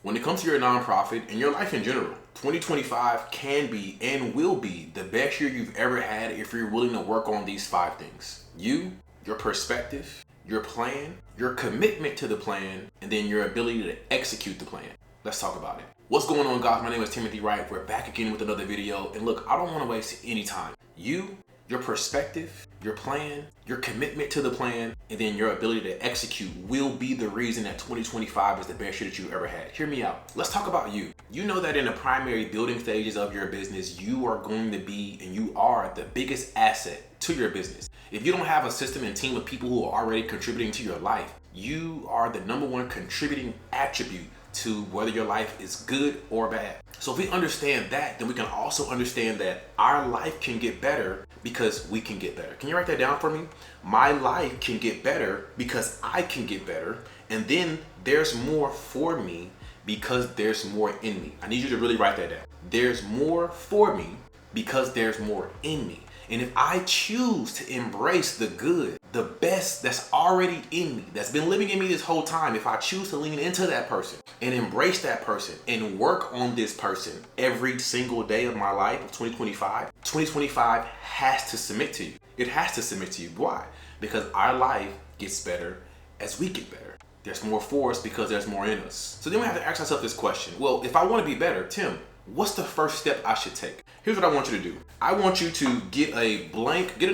When it comes to your nonprofit and your life in general, 2025 can be and will be the best year you've ever had if you're willing to work on these 5 things. You, your perspective, your plan, your commitment to the plan, and then your ability to execute the plan. Let's talk about it. What's going on, guys? My name is Timothy Wright. We're back again with another video. And look, I don't want to waste any time. You, your perspective, your plan, your commitment to the plan, and then your ability to execute will be the reason that 2025 is the best year that you've ever had. Hear me out. Let's talk about you. You know that in the primary building stages of your business, you are going to be and you are the biggest asset to your business. If you don't have a system and team of people who are already contributing to your life, you are the #1 contributing attribute to whether your life is good or bad. So if we understand that, then we can also understand that our life can get better because we can get better. Can you write that down for me? My life can get better because I can get better. And then there's more for me because there's more in me. I need you to really write that down. There's more for me because there's more in me. And if I choose to embrace the good, the best that's already in me, that's been living in me this whole time, if I choose to lean into that person and embrace that person and work on this person every single day of my life of 2025 has to submit to you. It has to submit to you. Why? Because our life gets better as we get better. There's more for us because there's more in us. So then we have to ask ourselves this question. Well, if I want to be better, Tim, what's the first step I should take? Here's what I want you to do. I want you to get a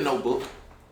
notebook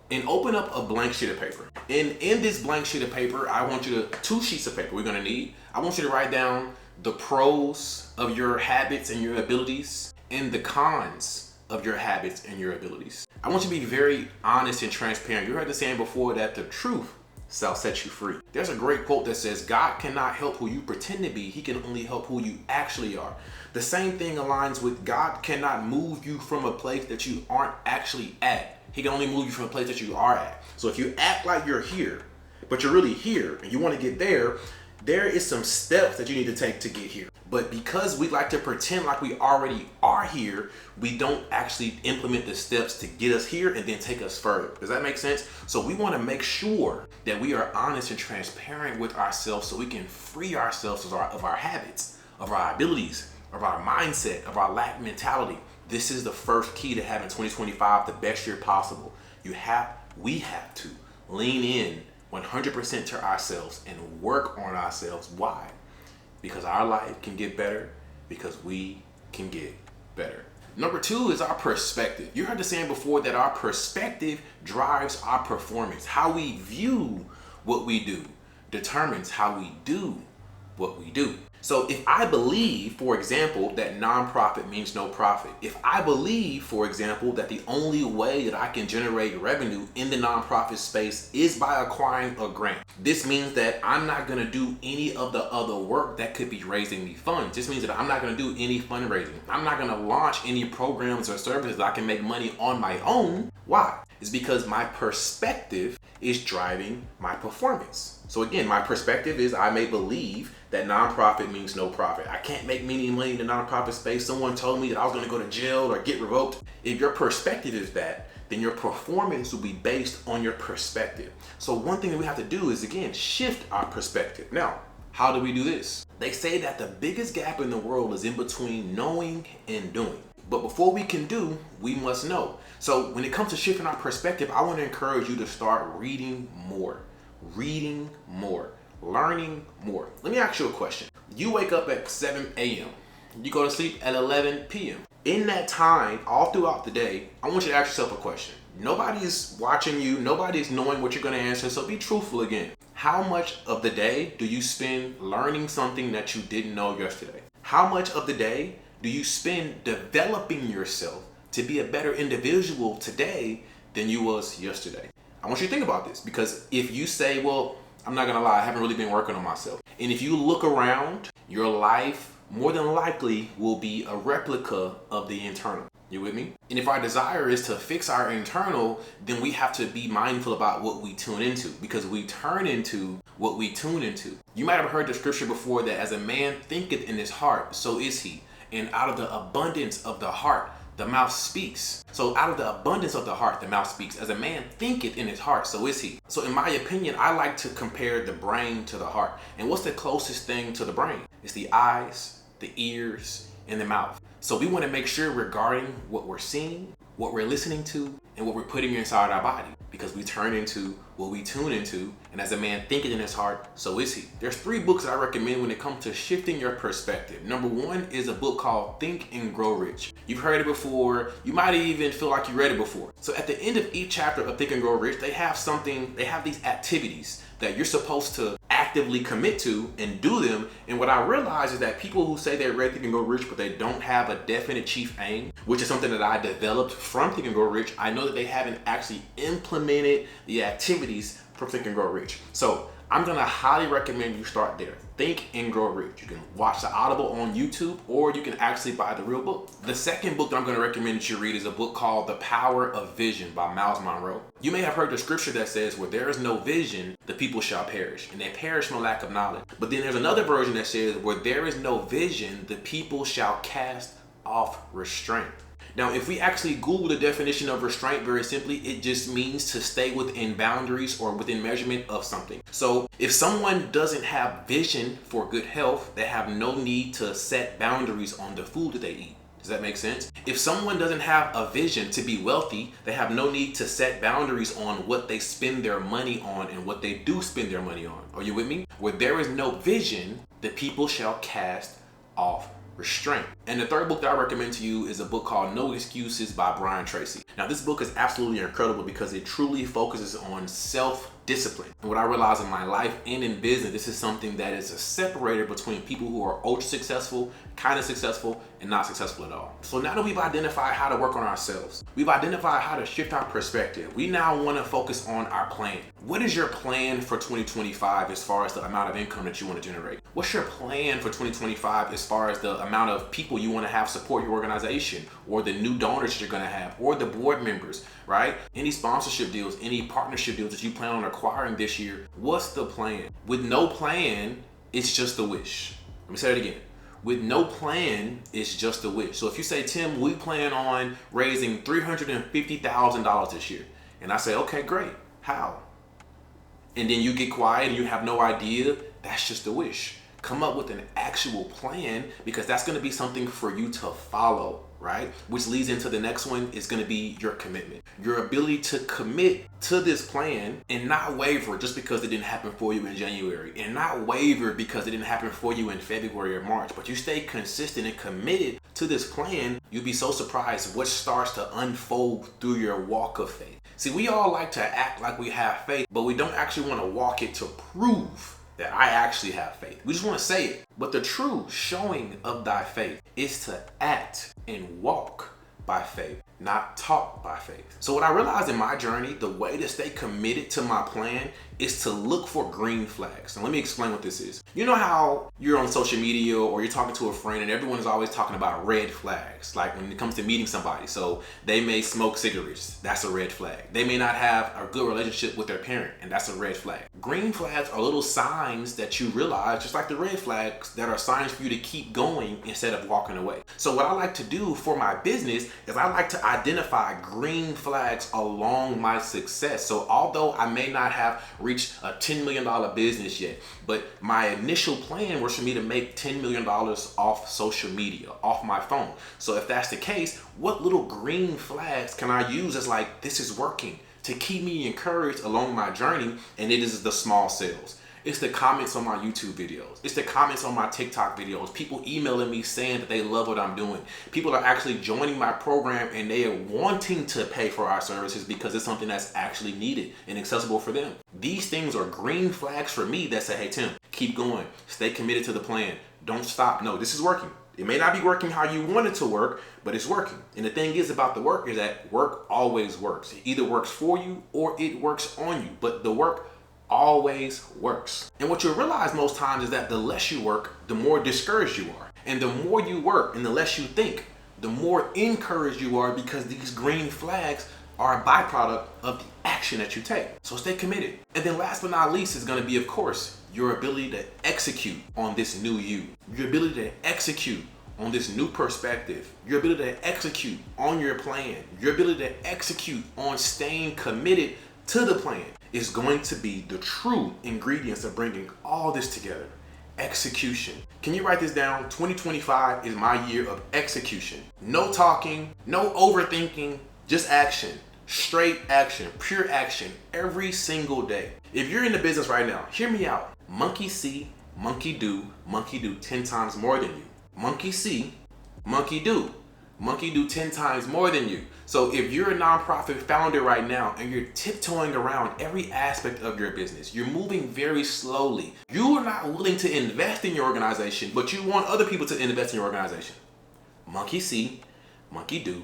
and open up a blank sheet of paper. And in this blank sheet of paper, I want you to, 2 sheets of paper we're gonna need. I want you to write down the pros of your habits and your abilities and the cons of your habits and your abilities. I want you to be very honest and transparent. You heard the saying before that the truth shall set you free. There's a great quote that says, God cannot help who you pretend to be. He can only help who you actually are. The same thing aligns with God cannot move you from a place that you aren't actually at. He can only move you from a place that you are at. So if you act like you're here, but you're really here and you want to get there, there is some steps that you need to take to get here. But because we like to pretend like we already are here, we don't actually implement the steps to get us here and then take us further. Does that make sense? So we want to make sure that we are honest and transparent with ourselves so we can free ourselves of our habits, of our abilities, of our mindset, of our lack mentality. This is the first key to having 2025 the best year possible. We have to lean in 100% to ourselves and work on ourselves. Why? Because our life can get better because we can get better. Number 2 is our perspective. You heard the saying before that our perspective drives our performance. How we view what we do determines how we do what we do. So if I believe, for example, that nonprofit means no profit, if I believe, for example, that the only way that I can generate revenue in the nonprofit space is by acquiring a grant, this means that I'm not going to do any of the other work that could be raising me funds. This means that I'm not going to do any fundraising. I'm not going to launch any programs or services that I can make money on my own. Why? It's because my perspective is driving my performance. So again, my perspective is I may believe that nonprofit means no profit. I can't make any money in the nonprofit space. Someone told me that I was going to go to jail or get revoked. If your perspective is that, then your performance will be based on your perspective. So one thing that we have to do is, again, shift our perspective. Now, how do we do this? They say that the biggest gap in the world is in between knowing and doing. But before we can do, we must know. So when it comes to shifting our perspective, I want to encourage you to start reading more, learning more. Let me ask you a question. You wake up at 7 a.m. You go to sleep at 11 p.m. In that time, all throughout the day, I want you to ask yourself a question. Nobody's watching you. Nobody's knowing what you're going to answer. So be truthful again. How much of the day do you spend learning something that you didn't know yesterday? How much of the day do you spend developing yourself to be a better individual today than you was yesterday? I want you to think about this, because if you say, well, I'm not gonna lie, I haven't really been working on myself. And if you look around, your life more than likely will be a replica of the internal. You with me? And if our desire is to fix our internal, then we have to be mindful about what we tune into, because we turn into what we tune into. You might have heard the scripture before that as a man thinketh in his heart, so is he. And out of the abundance of the heart, the mouth speaks. So out of the abundance of the heart, the mouth speaks. As a man thinketh in his heart, so is he. So in my opinion, I like to compare the brain to the heart. And what's the closest thing to the brain? It's the eyes, the ears, and the mouth. So we want to make sure we're guarding what we're seeing, what we're listening to, and what we're putting inside our body, because we turn into what we tune into. And as a man thinketh in his heart, so is he. There's 3 books I recommend when it comes to shifting your perspective. Number 1 is a book called Think and Grow Rich. You've heard it before. You might even feel like you read it before. So at the end of each chapter of Think and Grow Rich, they have these activities that you're supposed to actively commit to and do them. And what I realize is that people who say they're ready to Think and Grow Rich, but they don't have a definite chief aim, which is something that I developed from Think and Grow Rich, I know that they haven't actually implemented the activities from Think and Grow Rich. So I'm gonna highly recommend you start there. Think and Grow Rich. You can watch the Audible on YouTube, or you can actually buy the real book. The second book that I'm gonna recommend that you read is a book called The Power of Vision by Miles Monroe. You may have heard the scripture that says, where there is no vision, the people shall perish, and they perish from lack of knowledge. But then there's another version that says, where there is no vision, the people shall cast off restraint. Now, if we actually Google the definition of restraint, very simply, it just means to stay within boundaries or within measurement of something. So if someone doesn't have vision for good health, they have no need to set boundaries on the food that they eat. Does that make sense? If someone doesn't have a vision to be wealthy, they have no need to set boundaries on what they spend their money on and what they do spend their money on. Are you with me? Where there is no vision, the people shall cast off restraint. And the third book that I recommend to you is a book called No Excuses by Brian Tracy. Now, this book is absolutely incredible because it truly focuses on self-discipline. And what I realize in my life and in business, this is something that is a separator between people who are ultra successful, kind of successful, and not successful at all. So now that we've identified how to work on ourselves, we've identified how to shift our perspective, we now want to focus on our plan. What is your plan for 2025 as far as the amount of income that you want to generate? What's your plan for 2025 as far as the amount of people you want to have support your organization, or the new donors that you're going to have, or the board members, right? Any sponsorship deals, any partnership deals that you plan on acquiring this year? What's the plan? With no plan, it's just a wish. Let me say it again. With no plan, it's just a wish. So if you say, Tim, we plan on raising $350,000 this year, and I say, okay, great. How? And then you get quiet and you have no idea, that's just a wish. Come up with an actual plan, because that's going to be something for you to follow, right? Which leads into the next one, is going to be your commitment. Your ability to commit to this plan and not waver just because it didn't happen for you in January, and not waver because it didn't happen for you in February or March, but you stay consistent and committed to this plan. You'll be so surprised what starts to unfold through your walk of faith. See, we all like to act like we have faith, but we don't actually want to walk it to prove that I actually have faith. We just want to say it. But the true showing of thy faith is to act and walk by faith, not talk by faith. So what I realized in my journey, the way to stay committed to my plan is to look for green flags. And let me explain what this is. You know how you're on social media or you're talking to a friend and everyone is always talking about red flags, like when it comes to meeting somebody. So they may smoke cigarettes, that's a red flag. They may not have a good relationship with their parent, and that's a red flag. Green flags are little signs that you realize, just like the red flags, that are signs for you to keep going instead of walking away. So what I like to do for my business is I like to identify green flags along my success. So although I may not have reached a $10 million business yet, but my initial plan was for me to make $10 million off social media, off my phone. So if that's the case, what little green flags can I use as like, this is working, to keep me encouraged along my journey? And it is the small sales. It's the comments on my YouTube videos. It's the comments on my TikTok videos. People emailing me saying that they love what I'm doing. People are actually joining my program and they are wanting to pay for our services because it's something that's actually needed and accessible for them. These things are green flags for me that say, hey, Tim, keep going. Stay committed to the plan. Don't stop. No, this is working. It may not be working how you want it to work, but it's working. And the thing is about the work is that work always works. It either works for you or it works on you, but the work always works. And what you'll realize most times is that the less you work, the more discouraged you are. And the more you work and the less you think, the more encouraged you are, because these green flags are a byproduct of the action that you take. So stay committed. And then last but not least is going to be, of course, your ability to execute on this new you. Your ability to execute on this new perspective, your ability to execute on your plan, your ability to execute on staying committed to the plan is going to be the true ingredients of bringing all this together. Execution. Can you write this down? 2025 is my year of execution. No talking, no overthinking, just action. Straight action, pure action, every single day. If you're in the business right now, hear me out. Monkey see, monkey do 10 times more than you. Monkey see, monkey do 10 times more than you. So if you're a nonprofit founder right now and you're tiptoeing around every aspect of your business, you're moving very slowly. You are not willing to invest in your organization, but you want other people to invest in your organization. Monkey see, monkey do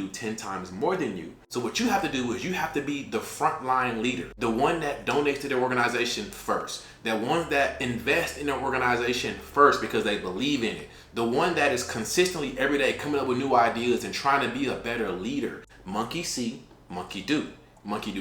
10 times more than you. So what you have to do is you have to be the frontline leader, the one that donates to their organization first, that one that invests in their organization first because they believe in it, the one that is consistently every day coming up with new ideas and trying to be a better leader. Monkey see, monkey do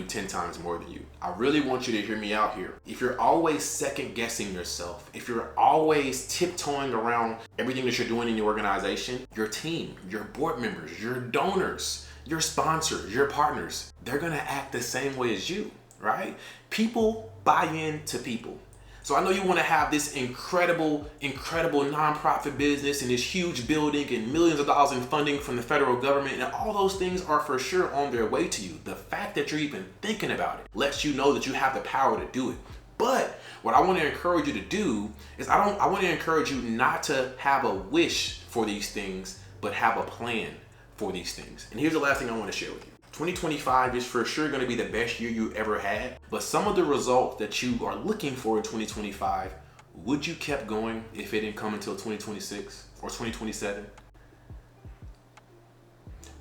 10 times more than you. I really want you to hear me out here. If you're always second guessing yourself, if you're always tiptoeing around everything that you're doing in your organization, your team, your board members, your donors, your sponsors, your partners, they're gonna act the same way as you, right? People buy into people. So I know you want to have this incredible nonprofit business and this huge building and millions of dollars in funding from the federal government, and all those things are for sure on their way to you. The fact that you're even thinking about it lets you know that you have the power to do it. But what I want to encourage you to do is I want to encourage you not to have a wish for these things, but have a plan for these things. And here's the last thing I want to share with you. 2025 is for sure going to be the best year you ever had, but some of the results that you are looking for in 2025, would you kept going if it didn't come until 2026 or 2027?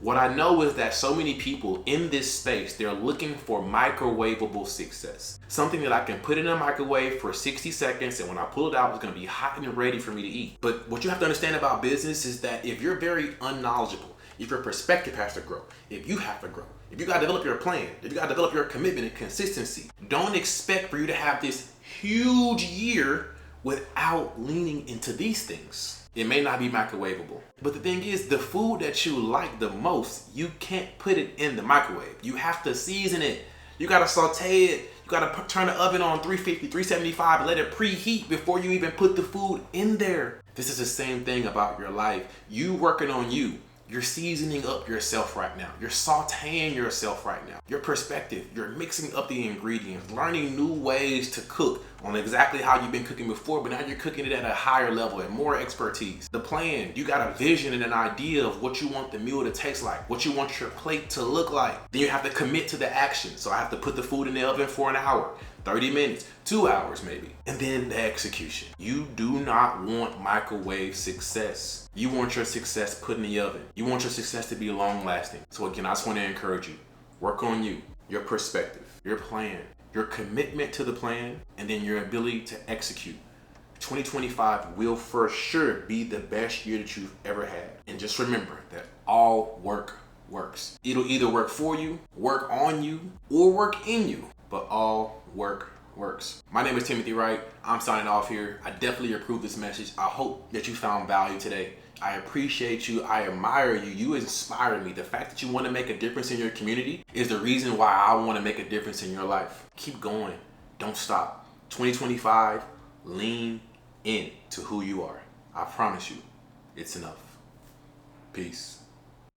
What I know is that so many people in this space, they're looking for microwavable success. Something that I can put in a microwave for 60 seconds, and when I pull it out, it's going to be hot and ready for me to eat. But what you have to understand about business is that if you're very unknowledgeable, if your perspective has to grow, if you have to grow, if you got to develop your plan, if you got to develop your commitment and consistency, don't expect for you to have this huge year without leaning into these things. It may not be microwavable, but the thing is, the food that you like the most, you can't put it in the microwave. You have to season it. You got to saute it. You got to turn the oven on 350, 375, let it preheat before you even put the food in there. This is the same thing about your life. You working on you. You're seasoning up yourself right now. You're sauteing yourself right now. Your perspective, you're mixing up the ingredients, learning new ways to cook on exactly how you've been cooking before, but now you're cooking it at a higher level and more expertise. The plan, you got a vision and an idea of what you want the meal to taste like, what you want your plate to look like. Then you have to commit to the action. So I have to put the food in the oven for an hour, 30 minutes, 2 hours maybe. And then the execution. You do not want microwave success. You want your success put in the oven. You want your success to be long lasting. So again, I just want to encourage you. Work on you, your perspective, your plan, your commitment to the plan, and then your ability to execute. 2025 will for sure be the best year that you've ever had. And just remember that all work works. It'll either work for you, work on you, or work in you, but all work works. My name is Timothy Wright. I'm signing off here. I definitely approve this message. I hope that you found value today. I appreciate you. I admire you. You inspire me. The fact that you want to make a difference in your community is the reason why I want to make a difference in your life. Keep going. Don't stop. 2025, lean in to who you are. I promise you, it's enough. Peace.